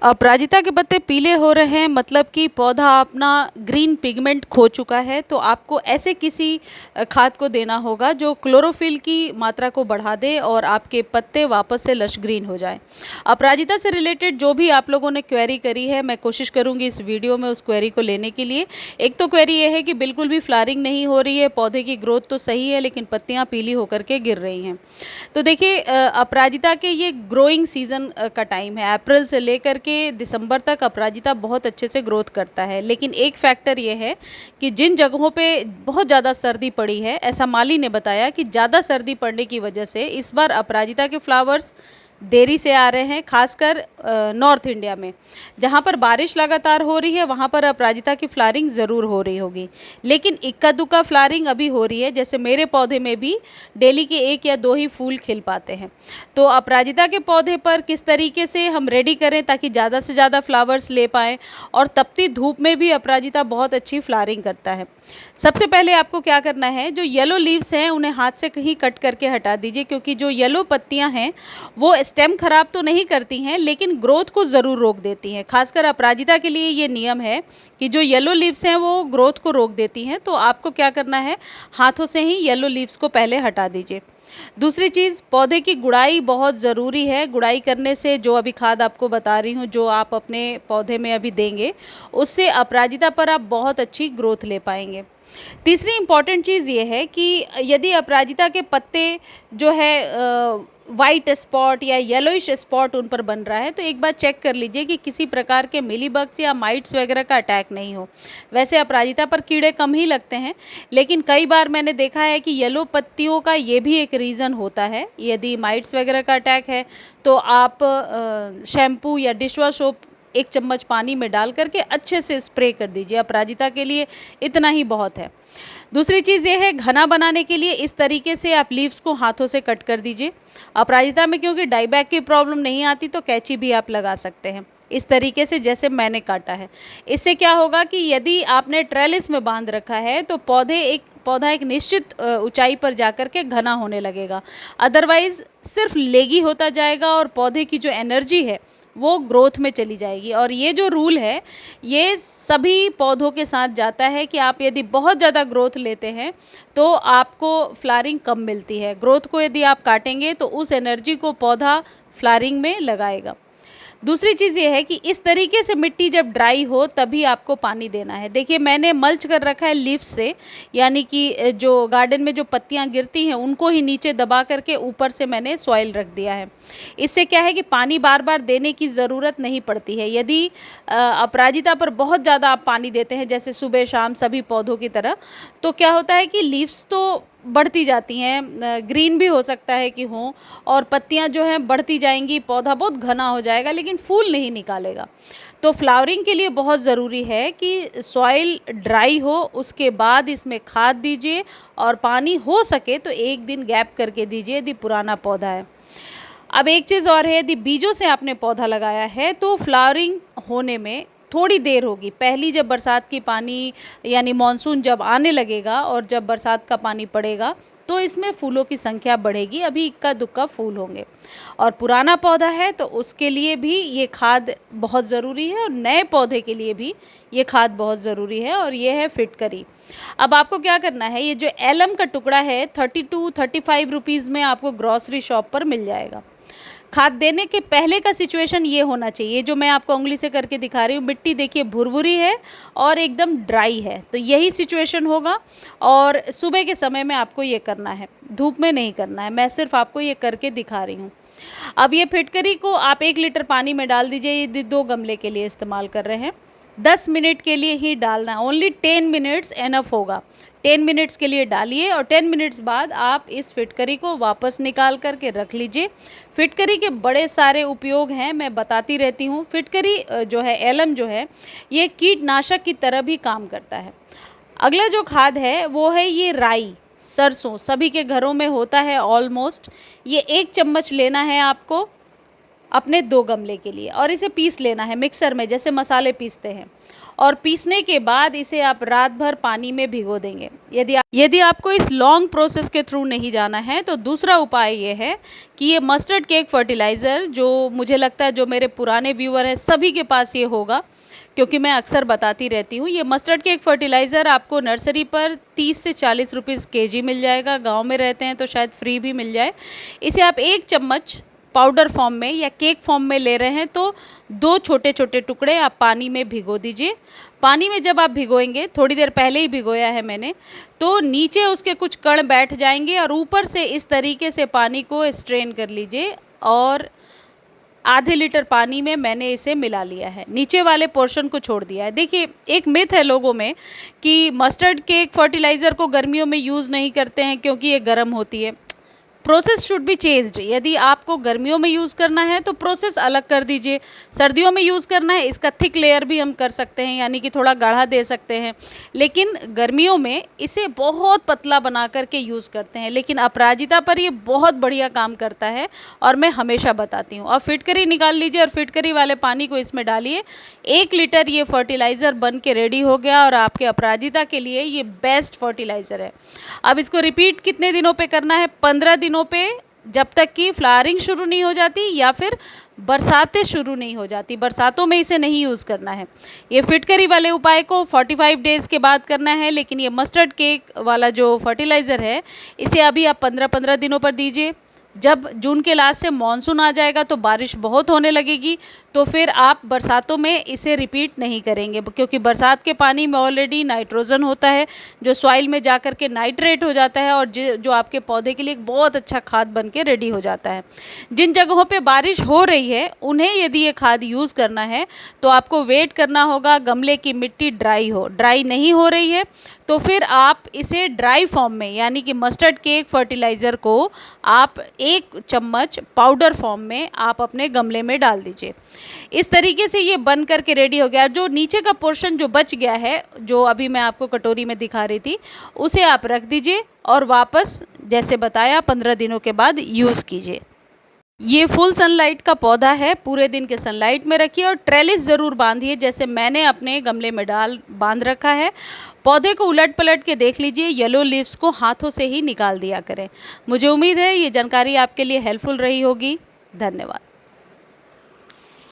अपराजिता के पत्ते पीले हो रहे हैं मतलब कि पौधा अपना ग्रीन पिगमेंट खो चुका है। तो आपको ऐसे किसी खाद को देना होगा जो क्लोरोफिल की मात्रा को बढ़ा दे और आपके पत्ते वापस से लश ग्रीन हो जाएं। अपराजिता से रिलेटेड जो भी आप लोगों ने क्वेरी करी है, मैं कोशिश करूंगी इस वीडियो में उस क्वेरी को लेने के लिए। एक तो क्वेरी ये है कि बिल्कुल भी फ्लावरिंग नहीं हो रही है, पौधे की ग्रोथ तो सही है लेकिन पत्तियाँ पीली होकर के गिर रही हैं। तो देखिए, अपराजिता के ये ग्रोइंग सीज़न का टाइम है। अप्रैल से लेकर के दिसंबर तक अपराजिता बहुत अच्छे से ग्रोथ करता है, लेकिन एक फैक्टर ये है कि जिन जगहों पे बहुत ज़्यादा सर्दी पड़ी है, ऐसा माली ने बताया कि ज़्यादा सर्दी पड़ने की वजह से इस बार अपराजिता के फ्लावर्स देरी से आ रहे हैं, खासकर नॉर्थ इंडिया में। जहाँ पर बारिश लगातार हो रही है वहाँ पर अपराजिता की फ्लावरिंग ज़रूर हो रही होगी, लेकिन इक्का दुक्का फ्लावरिंग अभी हो रही है। जैसे मेरे पौधे में भी डेली के 1 या 2 ही फूल खिल पाते हैं। तो अपराजिता के पौधे पर किस तरीके से हम रेडी करें ताकि ज़्यादा से ज़्यादा फ्लावर्स ले पाएँ, और तपती धूप में भी अपराजिता बहुत अच्छी फ्लावरिंग करता है। सबसे पहले आपको क्या करना है, जो येलो लीव्स हैं उन्हें हाथ से कहीं कट करके हटा दीजिए, क्योंकि जो येलो पत्तियां हैं वो स्टेम खराब तो नहीं करती हैं लेकिन ग्रोथ को ज़रूर रोक देती हैं। खासकर अपराजिता के लिए ये नियम है कि जो येलो लीव्स हैं वो ग्रोथ को रोक देती हैं। तो आपको क्या करना है, हाथों से ही येलो लीव्स को पहले हटा दीजिए। दूसरी चीज़, पौधे की गुड़ाई बहुत ज़रूरी है। गुड़ाई करने से, जो अभी खाद आपको बता रही हूँ जो आप अपने पौधे में अभी देंगे, उससे अपराजिता पर आप बहुत अच्छी ग्रोथ ले पाएंगे। तीसरी इम्पॉर्टेंट चीज़ ये है कि यदि अपराजिता के पत्ते जो है वाइट स्पॉट या येलोइश स्पॉट उन पर बन रहा है, तो एक बार चेक कर लीजिए कि किसी प्रकार के मिलीबग्स या माइट्स वगैरह का अटैक नहीं हो। वैसे अपराजिता पर कीड़े कम ही लगते हैं, लेकिन कई बार मैंने देखा है कि येलो पत्तियों का ये भी एक रीज़न होता है। यदि माइट्स वगैरह का अटैक है तो आप शैम्पू या डिशवॉश सोप 1 चम्मच पानी में डाल करके अच्छे से स्प्रे कर दीजिए। अपराजिता के लिए इतना ही बहुत है। दूसरी चीज़ ये है, घना बनाने के लिए इस तरीके से आप लीव्स को हाथों से कट कर दीजिए। अपराजिता में क्योंकि डाईबैक की प्रॉब्लम नहीं आती तो कैंची भी आप लगा सकते हैं इस तरीके से जैसे मैंने काटा है। इससे क्या होगा कि यदि आपने ट्रेलिस में बांध रखा है तो पौधा एक निश्चित ऊंचाई पर जाकर के घना होने लगेगा। अदरवाइज सिर्फ लेगी होता जाएगा और पौधे की जो एनर्जी है वो ग्रोथ में चली जाएगी। और ये जो रूल है ये सभी पौधों के साथ जाता है कि आप यदि बहुत ज़्यादा ग्रोथ लेते हैं तो आपको फ्लावरिंग कम मिलती है। ग्रोथ को यदि आप काटेंगे तो उस एनर्जी को पौधा फ्लावरिंग में लगाएगा। दूसरी चीज़ ये है कि इस तरीके से मिट्टी जब ड्राई हो तभी आपको पानी देना है। देखिए, मैंने मल्च कर रखा है लीफ से, यानी कि जो गार्डन में जो पत्तियां गिरती हैं उनको ही नीचे दबा करके ऊपर से मैंने सॉइल रख दिया है। इससे क्या है कि पानी बार बार देने की ज़रूरत नहीं पड़ती है। यदि अपराजिता पर बहुत ज़्यादा आप पानी देते हैं, जैसे सुबह शाम सभी पौधों की तरह, तो क्या होता है कि लीव्स तो बढ़ती जाती हैं, ग्रीन भी हो सकता है कि हों, और पत्तियां जो हैं बढ़ती जाएंगी, पौधा बहुत घना हो जाएगा लेकिन फूल नहीं निकालेगा। तो फ्लावरिंग के लिए बहुत ज़रूरी है कि सॉइल ड्राई हो, उसके बाद इसमें खाद दीजिए और पानी हो सके तो 1 दिन गैप करके दीजिए यदि पुराना पौधा है। अब एक चीज़ और है, यदि बीजों से आपने पौधा लगाया है तो फ्लावरिंग होने में थोड़ी देर होगी। पहली जब बरसात की पानी यानी मानसून जब आने लगेगा और जब बरसात का पानी पड़ेगा तो इसमें फूलों की संख्या बढ़ेगी। अभी इक्का दुक्का फूल होंगे। और पुराना पौधा है तो उसके लिए भी ये खाद बहुत ज़रूरी है और नए पौधे के लिए भी ये खाद बहुत ज़रूरी है, और ये है फिटकरी। अब आपको क्या करना है, ये जो एलम का टुकड़ा है 32-35 रुपीज़ में आपको ग्रॉसरी शॉप पर मिल जाएगा। खाद देने के पहले का सिचुएशन ये होना चाहिए, जो मैं आपको उंगली से करके दिखा रही हूँ। मिट्टी देखिए भुरभुरी है और एकदम ड्राई है, तो यही सिचुएशन होगा। और सुबह के समय में आपको ये करना है, धूप में नहीं करना है। मैं सिर्फ आपको ये करके दिखा रही हूँ। अब ये फिटकरी को आप 1 लीटर पानी में डाल दीजिए। यदि 2 गमले के लिए इस्तेमाल कर रहे हैं, 10 मिनट के लिए ही डालना है। ओनली 10 मिनट्स एनफ होगा। 10 मिनट्स के लिए डालिए और 10 मिनट्स बाद आप इस फिटकरी को वापस निकाल करके रख लीजिए। फिटकरी के बड़े सारे उपयोग हैं, मैं बताती रहती हूँ। फिटकरी जो है, एलम जो है, ये कीटनाशक की तरह भी काम करता है। अगला जो खाद है वो है ये राई, सरसों सभी के घरों में होता है ऑलमोस्ट। ये 1 चम्मच लेना है आपको। अपने 2 गमले के लिए, और इसे पीस लेना है मिक्सर में, जैसे मसाले पीसते हैं। और पीसने के बाद इसे आप रात भर पानी में भिगो देंगे। यदि आपको इस लॉन्ग प्रोसेस के थ्रू नहीं जाना है तो दूसरा उपाय ये है कि ये मस्टर्ड केक फर्टिलाइज़र, जो मुझे लगता है जो मेरे पुराने व्यूअर हैं सभी के पास ये होगा, क्योंकि मैं अक्सर बताती रहती हूँ। ये मस्टर्ड केक फर्टिलाइज़र आपको नर्सरी पर 30 से 40 रुपीज़ केजी मिल जाएगा। गांव में रहते हैं तो शायद फ्री भी मिल जाए। इसे आप 1 चम्मच पाउडर फॉर्म में या केक फॉर्म में ले रहे हैं तो 2 छोटे छोटे टुकड़े आप पानी में भिगो दीजिए। पानी में जब आप भिगोएंगे, थोड़ी देर पहले ही भिगोया है मैंने, तो नीचे उसके कुछ कण बैठ जाएंगे और ऊपर से इस तरीके से पानी को स्ट्रेन कर लीजिए। और आधे लीटर पानी में मैंने इसे मिला लिया है, नीचे वाले पोर्शन को छोड़ दिया है। देखिए, एक मिथ है लोगों में कि मस्टर्ड केक फर्टिलाइज़र को गर्मियों में यूज़ नहीं करते हैं क्योंकि ये गर्म होती है। Process should be changed. यदि आपको गर्मियों में यूज़ करना है तो प्रोसेस अलग कर दीजिए। सर्दियों में यूज़ करना है, इसका थिक लेयर भी हम कर सकते हैं, यानी कि थोड़ा गाढ़ा दे सकते हैं। लेकिन गर्मियों में इसे बहुत पतला बना करके यूज़ करते हैं, लेकिन अपराजिता पर ये बहुत बढ़िया काम करता है और मैं हमेशा बताती हूँ। अब फिटकरी निकाल लीजिए और फिटकरी वाले पानी को इसमें डालिए। 1 लीटर ये फर्टिलाइज़र बन के रेडी हो गया और आपके अपराजिता के लिए ये बेस्ट फर्टिलाइज़र है। अब इसको रिपीट कितने दिनों पे करना है? 15 दिनों पे, जब तक कि फ्लावरिंग शुरू नहीं हो जाती या फिर बरसातें शुरू नहीं हो जाती। बरसातों में इसे नहीं यूज़ करना है। ये फिटकरी वाले उपाय को 45 डेज़ के बाद करना है, लेकिन ये मस्टर्ड केक वाला जो फर्टिलाइज़र है इसे अभी आप 15-15 दिनों पर दीजिए। जब जून के लास्ट से मानसून आ जाएगा तो बारिश बहुत होने लगेगी, तो फिर आप बरसातों में इसे रिपीट नहीं करेंगे, क्योंकि बरसात के पानी में ऑलरेडी नाइट्रोजन होता है जो सॉइल में जा कर के नाइट्रेट हो जाता है और जो आपके पौधे के लिए एक बहुत अच्छा खाद बन के रेडी हो जाता है। जिन जगहों पे बारिश हो रही है उन्हें यदि ये खाद यूज़ करना है तो आपको वेट करना होगा गमले की मिट्टी ड्राई हो। ड्राई नहीं हो रही है तो फिर आप इसे ड्राई फॉर्म में, यानी कि मस्टर्ड केक फर्टिलाइज़र को आप 1 चम्मच पाउडर फॉर्म में आप अपने गमले में डाल दीजिए। इस तरीके से ये बन करके रेडी हो गया। जो नीचे का पोर्शन जो बच गया है, जो अभी मैं आपको कटोरी में दिखा रही थी, उसे आप रख दीजिए और वापस जैसे बताया 15 दिनों के बाद यूज़ कीजिए। ये फुल सनलाइट का पौधा है, पूरे दिन के सनलाइट में रखिए और ट्रेलिस ज़रूर बांधिए, जैसे मैंने अपने गमले में बांध रखा है। पौधे को उलट पलट के देख लीजिए, येलो लीव्स को हाथों से ही निकाल दिया करें। मुझे उम्मीद है ये जानकारी आपके लिए हेल्पफुल रही होगी। धन्यवाद।